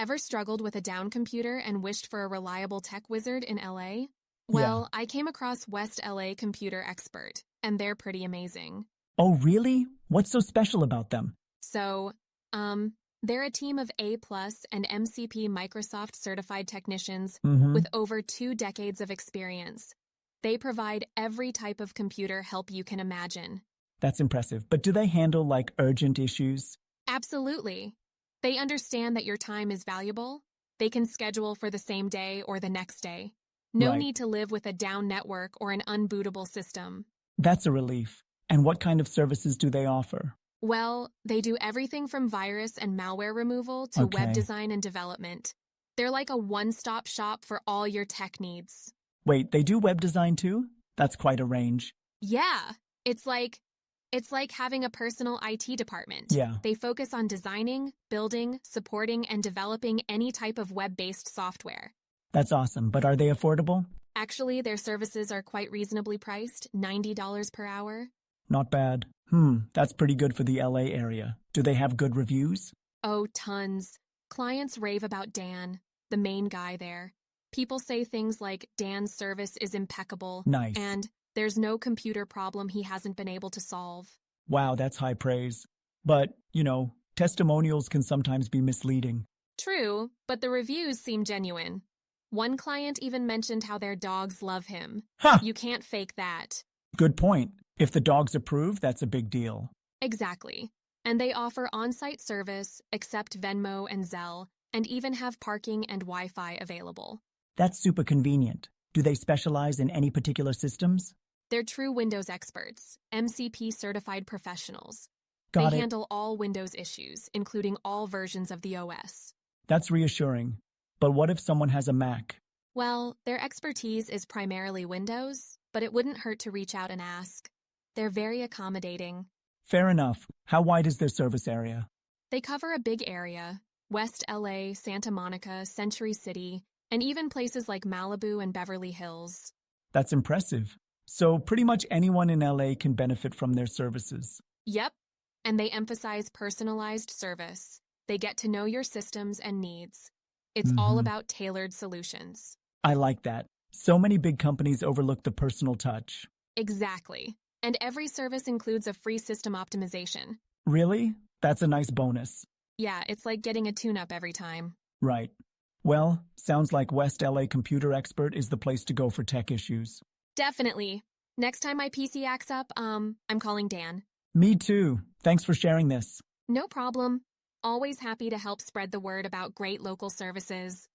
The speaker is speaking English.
Ever struggled with a down computer and wished for a reliable tech wizard in LA? Yeah. Well, I came across West LA Computer Expert, and they're pretty amazing. Oh, really? What's so special about them? So, they're a team of A+ and MCP Microsoft certified technicians Mm-hmm. with over 2 decades of experience. They provide every type of computer help you can imagine. That's impressive. But do they handle like urgent issues? Absolutely. They understand that your time is valuable. They can schedule for the same day or the next day. No Right. need to live with a down network or an unbootable system. That's a relief. And what kind of services do they offer? Well, they do everything from virus and malware removal to web Okay. design and development. They're like a one-stop shop for all your tech needs. Wait, they do web design too? That's quite a range. Yeah, it's like having a personal IT department. Yeah. They focus on designing, building, supporting, and developing any type of web-based software. That's awesome. But are they affordable? Actually, their services are quite reasonably priced, $90 per hour. Not bad. That's pretty good for the LA area. Do they have good reviews? Oh, tons. Clients rave about Dan, the main guy there. People say things like Dan's service is impeccable, Nice. and there's no computer problem he hasn't been able to solve. Wow, that's high praise. But, testimonials can sometimes be misleading. True, but the reviews seem genuine. One client even mentioned how their dogs love him. Ha! You can't fake that. Good point. If the dogs approve, that's a big deal. Exactly. And they offer on-site service, accept Venmo and Zelle, and even have parking and Wi-Fi available. That's super convenient. Do they specialize in any particular systems? They're true Windows experts, MCP certified professionals. Got They it. handle all Windows issues, including all versions of the OS. That's reassuring. But what if someone has a Mac? Well, their expertise is primarily Windows, but it wouldn't hurt to reach out and ask. They're very accommodating. Fair enough. How wide is their service area? They cover a big area: West LA, Santa Monica, Century City, and even places like Malibu and Beverly Hills. That's impressive. So pretty much anyone in LA can benefit from their services. Yep, and they emphasize personalized service. They get to know your systems and needs. It's all about tailored solutions. I like that. So many big companies overlook the personal touch. Exactly. And every service includes a free system optimization. Really? That's a nice bonus. Yeah, it's like getting a tune-up every time. Right. Well, sounds like West LA Computer Expert is the place to go for tech issues. Definitely. Next time my PC acts up, I'm calling Dan. Me too. Thanks for sharing this. No problem. Always happy to help spread the word about great local services.